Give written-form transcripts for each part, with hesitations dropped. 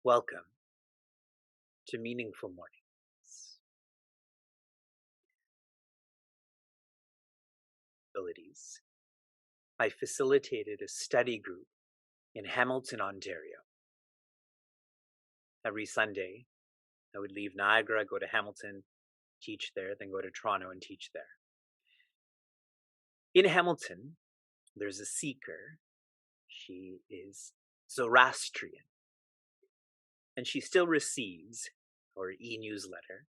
Welcome to Meaningful Mornings. Abilities. I facilitated a study group in Hamilton, Ontario. Every Sunday, I would leave Niagara, go to Hamilton, teach there, then go to Toronto and teach there. In Hamilton, there's a seeker. She is Zoroastrian, and she still receives our e-newsletter.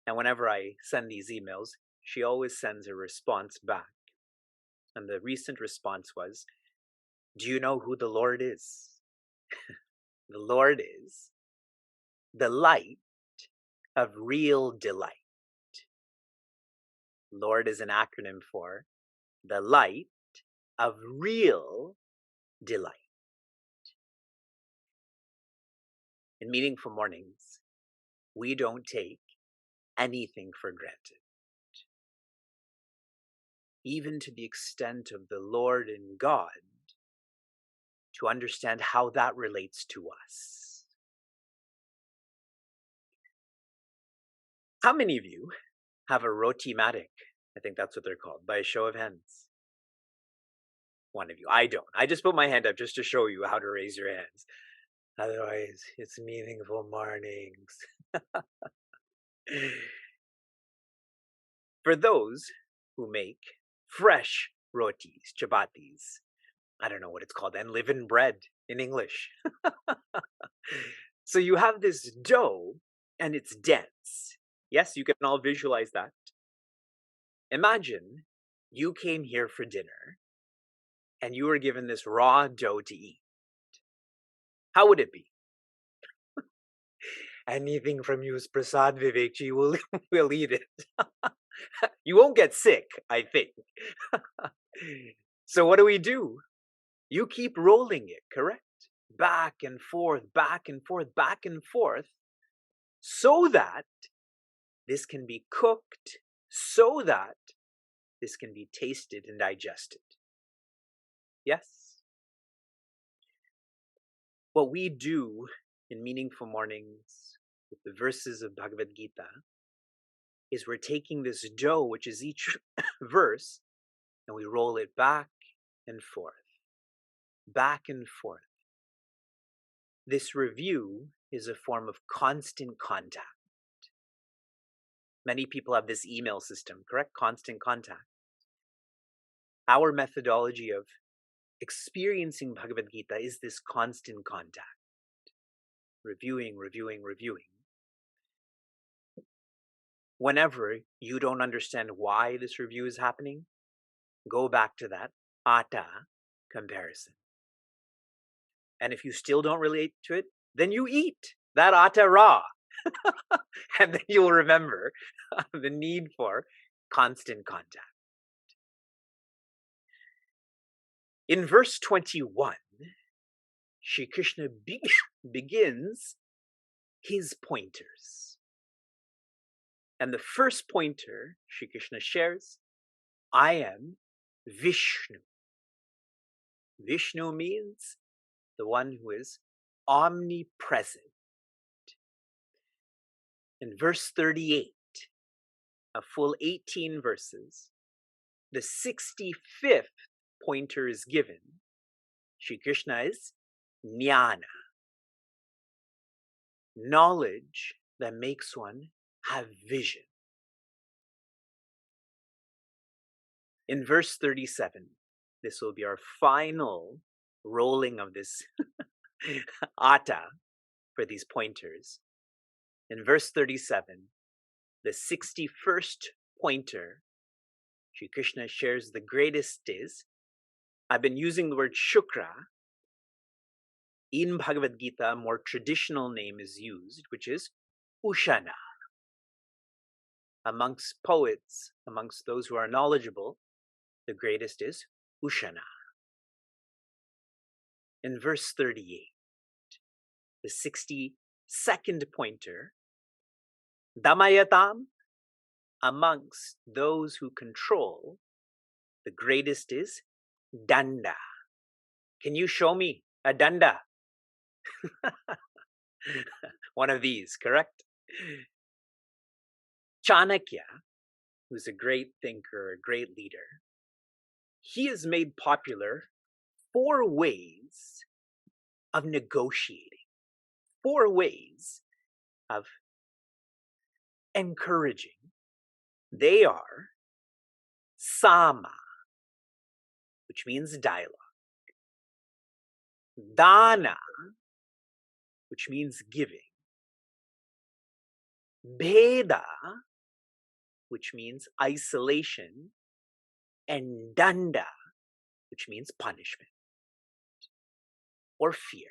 And whenever I send these emails, she always sends a response back. And the recent response was, do you know who the Lord is? The Lord is the light of real delight. Lord is an acronym for the light of real delight. In Meaningful Mornings, we don't take anything for granted. Even to the extent of the Lord and God, to understand how that relates to us. How many of you have a roti-matic? I think that's what they're called, by a show of hands. One of you. I don't. I just put my hand up just to show you how to raise your hands. Otherwise, it's Meaningful Mornings. For those who make fresh rotis, chapatis, I don't know what it's called, and live in bread in English. So you have this dough and it's dense. Yes, you can all visualize that. Imagine you came here for dinner and you were given this raw dough to eat. How would it be? Anything from you, Prasad Vivekji, we'll eat it. You won't get sick, I think. So what do? You keep rolling it, correct? Back and forth, back and forth, back and forth, so that this can be cooked, so that this can be tasted and digested. Yes? What we do in Meaningful Mornings with the verses of Bhagavad Gita is we're taking this dough, which is each verse, and we roll it back and forth, back and forth. This review is a form of constant contact. Many people have this email system, correct? Constant contact. Our methodology of experiencing Bhagavad Gita is this constant contact. Reviewing, reviewing, reviewing. Whenever you don't understand why this review is happening, go back to that atta comparison. And if you still don't relate to it, then you eat that atta raw. And then you'll remember the need for constant contact. In verse 21, Shri Krishna begins his pointers. And the first pointer Shri Krishna shares, I am Vishnu. Vishnu means the one who is omnipresent. In verse 38, a full 18 verses, the 65th pointer is given. Shri Krishna is jnana, knowledge that makes one have vision. In verse 37, this will be our final rolling of this atta for these pointers. In verse 37, the 61st pointer, Shri Krishna shares the greatest is, I've been using the word shukra. In Bhagavad Gita, a more traditional name is used, which is ushana. Amongst poets, amongst those who are knowledgeable, the greatest is ushana. In verse 38, the 62nd pointer, damayatam, amongst those who control, the greatest is danda. Can you show me a danda? One of these, correct? Chanakya, who's a great thinker, a great leader, he has made popular 4 ways of negotiating, 4 ways of encouraging. They are sama, which means dialogue, dana, which means giving, bheda, which means isolation, and danda, which means punishment or fear.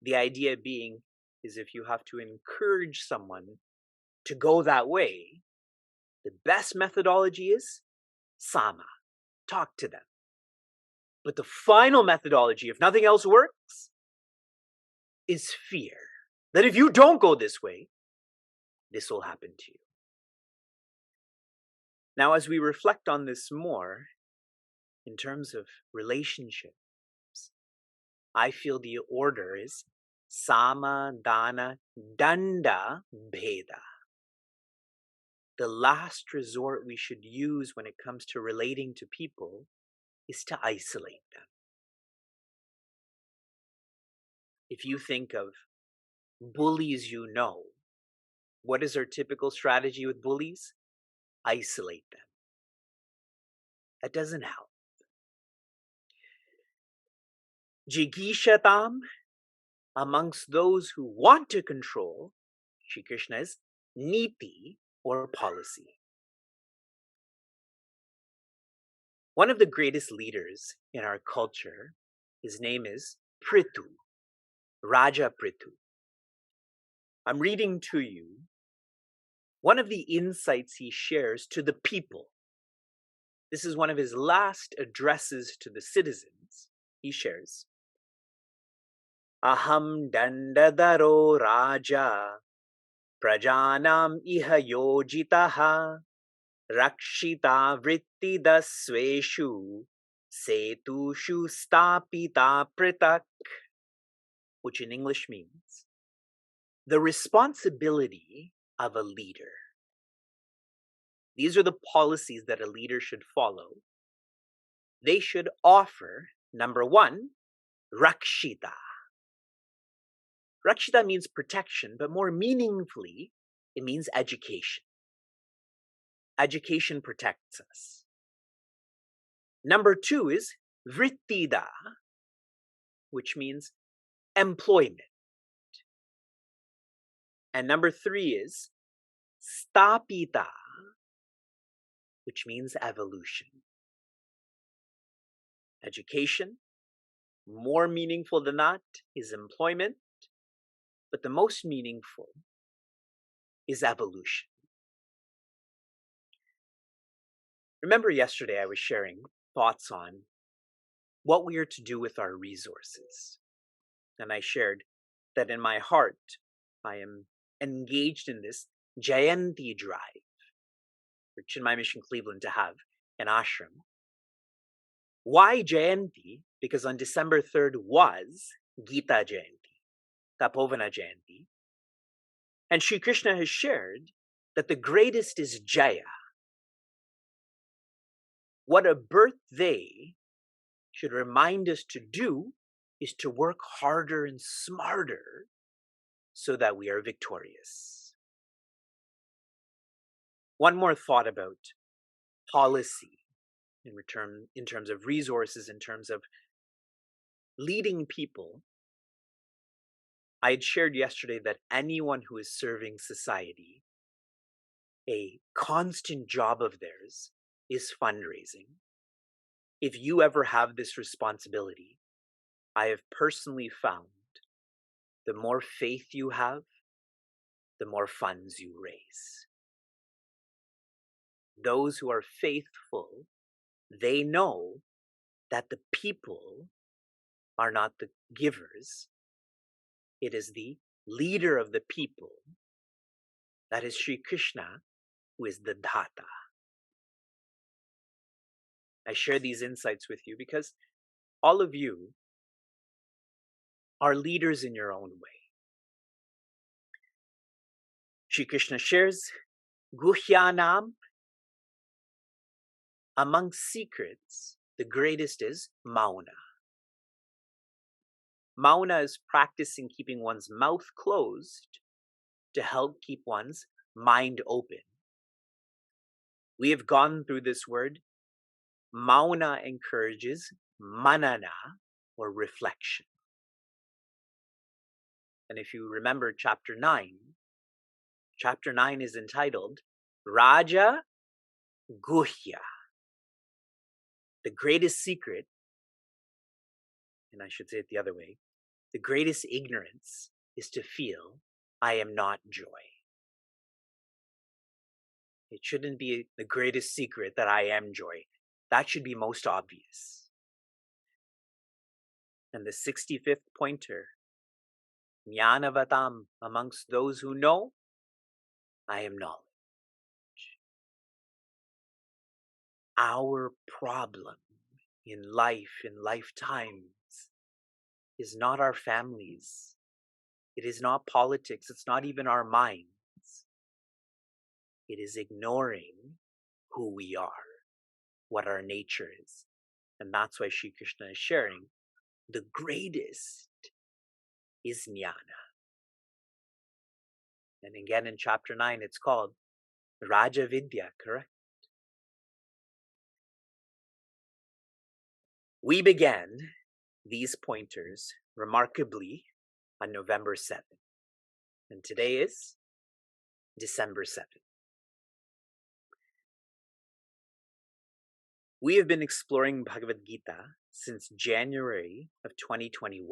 The idea being is if you have to encourage someone to go that way, the best methodology is sama, talk to them. But the final methodology, if nothing else works, is fear. That if you don't go this way, this will happen to you. Now, as we reflect on this more, in terms of relationships, I feel the order is sama, dana, danda, bheda. The last resort we should use when it comes to relating to people is to isolate them. If you think of bullies you know, what is our typical strategy with bullies? Isolate them. That doesn't help. Jigishatam, amongst those who want to control, Shri Krishna's niti or policy. One of the greatest leaders in our culture, his name is Prithu, Raja Prithu. I'm reading to you one of the insights he shares to the people. This is one of his last addresses to the citizens. He shares, Aham dandadaro raja prajanam iha yojitaha rakshita vritti dasveshu setushu stapita pritak, which in English means the responsibility of a leader. These are the policies that a leader should follow. They should offer, number one, rakshita. Rakshita means protection, but more meaningfully, it means education. Education protects us. Number two is vrittida, which means employment. And number three is stapita, which means evolution. Education, more meaningful than that, is employment, but the most meaningful is evolution. Remember yesterday I was sharing thoughts on what we are to do with our resources. And I shared that in my heart, I am engaged in this Jayanti drive for Chinmay Mission Cleveland to have an ashram. Why Jayanti? Because on December 3rd was Gita Jayanti, Tapovana Jayanti. And Sri Krishna has shared that the greatest is Jaya. What a birthday should remind us to do is to work harder and smarter so that we are victorious. One more thought about policy in terms of resources, in terms of leading people. I had shared yesterday that anyone who is serving society, a constant job of theirs is fundraising. If you ever have this responsibility, I have personally found the more faith you have, the more funds you raise. Those who are faithful, they know that the people are not the givers. It is the leader of the people, that is Sri Krishna, who is the Dhata. I share these insights with you because all of you are leaders in your own way. Shri Krishna shares, Guhyanam, among secrets, the greatest is Mauna. Mauna is practicing keeping one's mouth closed to help keep one's mind open. We have gone through this word. Mauna encourages manana, or reflection. And if you remember chapter 9 is entitled Raja Guhya. The greatest secret, and I should say it the other way, the greatest ignorance is to feel I am not joy. It shouldn't be the greatest secret that I am joy. That should be most obvious. And the 65th pointer, Jnanavatam, amongst those who know, I am knowledge. Our problem in life, in lifetimes, is not our families. It is not politics. It's not even our minds. It is ignoring who we are, what our nature is. And that's why Shri Krishna is sharing the greatest is jnana. And again in chapter 9, it's called Raja Vidya, correct? We began these pointers remarkably on November 7th. And today is December 7th. We have been exploring Bhagavad Gita since January of 2021.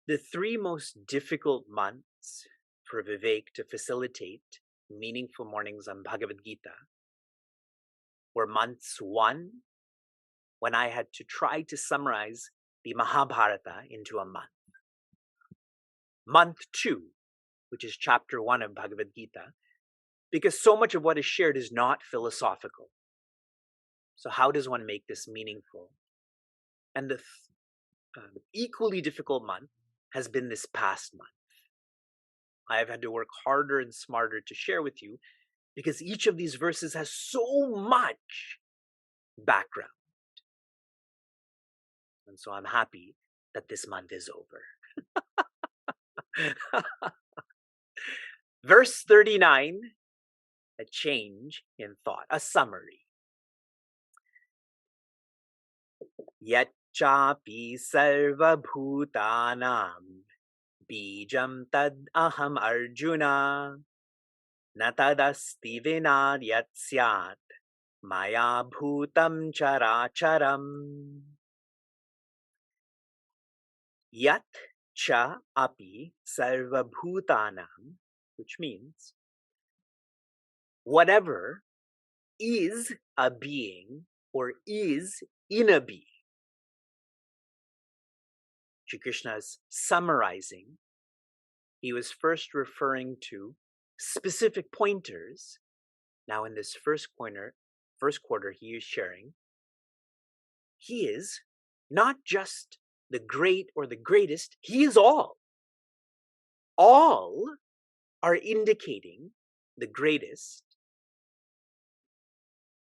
The 3 most difficult months for Vivek to facilitate meaningful mornings on Bhagavad Gita were months 1, when I had to try to summarize the Mahabharata into a month. Month 2, which is chapter 1 of Bhagavad Gita, because so much of what is shared is not philosophical. So how does one make this meaningful? And the equally difficult month has been this past month. I have had to work harder and smarter to share with you because each of these verses has so much background. And so I'm happy that this month is over. Verse 39, a change in thought, a summary. Yacchapi sarva bhutanam bijam tad aham arjuna na tadasti vinad yat syat maya bhutam characharam. Yat cha api sarva bhutanam, which means whatever is a being or is in a being. Shri Krishna is summarizing. He was first referring to specific pointers. Now in this first quarter, he is sharing. He is not just the great or the greatest, he is all. All are indicating the greatest.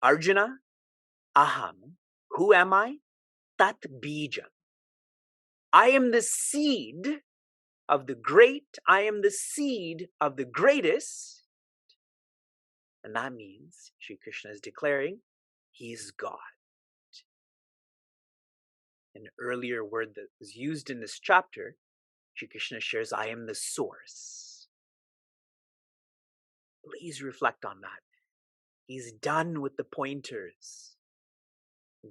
Arjuna, aham, who am I? Tat bija. I am the seed of the great. I am the seed of the greatest. And that means Shri Krishna is declaring he's God. An earlier word that was used in this chapter, Shri Krishna shares, I am the source. Please reflect on that. He's done with the pointers.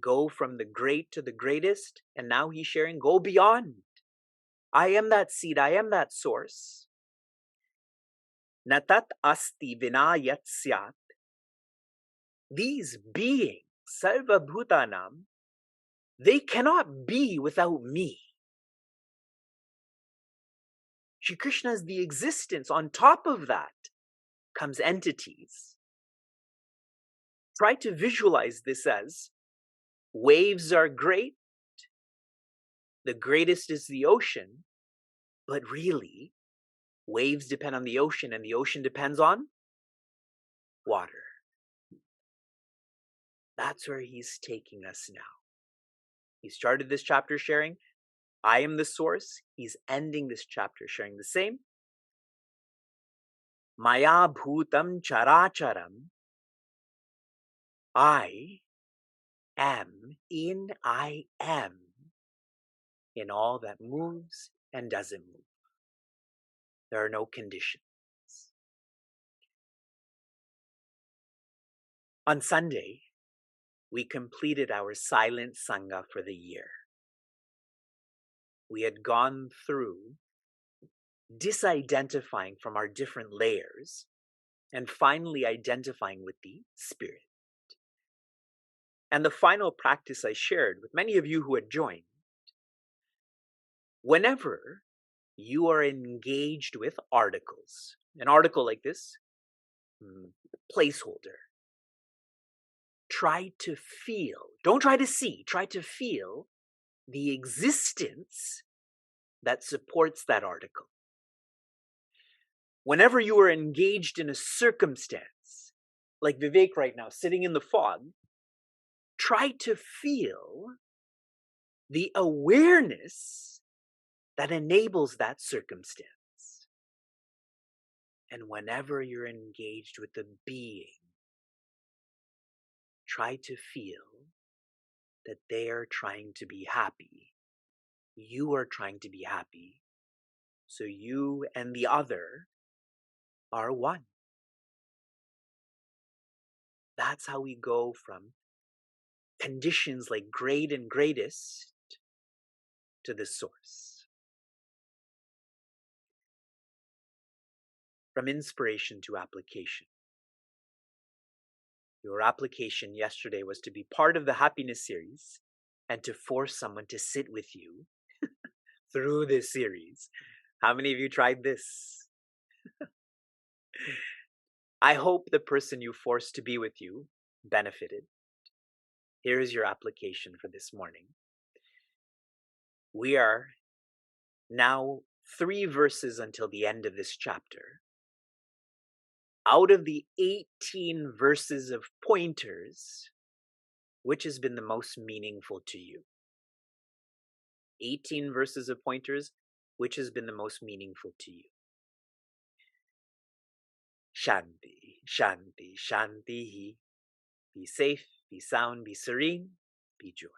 Go from the great to the greatest, and now he's sharing, go beyond. I am that seed, I am that source. Natat asti vina yat syat. These beings, sarva bhutanam, they cannot be without me. Shri Krishna is the existence. On top of that comes entities. Try to visualize this as waves are great, The greatest is the ocean, but really, waves depend on the ocean, and the ocean depends on water. That's where he's taking us now. He started this chapter sharing, I am the source. He's ending this chapter sharing the same. Maya bhutam characharam. I am I am in all that moves and doesn't move. There are no conditions. On Sunday, we completed our silent Sangha for the year. We had gone through disidentifying from our different layers and finally identifying with the Spirit. And the final practice I shared with many of you who had joined, whenever you are engaged with articles, an article like this, placeholder, try to feel, don't try to see, try to feel the existence that supports that article. Whenever you are engaged in a circumstance, like Vivek right now, sitting in the fog, try to feel the awareness that enables that circumstance. And whenever you're engaged with a being, try to feel that they are trying to be happy. You are trying to be happy. So you and the other are one. That's how we go from conditions like great and greatest to the source. From inspiration to application. Your application yesterday was to be part of the happiness series and to force someone to sit with you through this series. How many of you tried this? I hope the person you forced to be with you benefited. Here is your application for this morning. We are now 3 verses until the end of this chapter. Out of the 18 verses of pointers, which has been the most meaningful to you? 18 verses of pointers, which has been the most meaningful to you? Shanti, Shanti, Shanti. Be safe, be sound, be serene, be joy.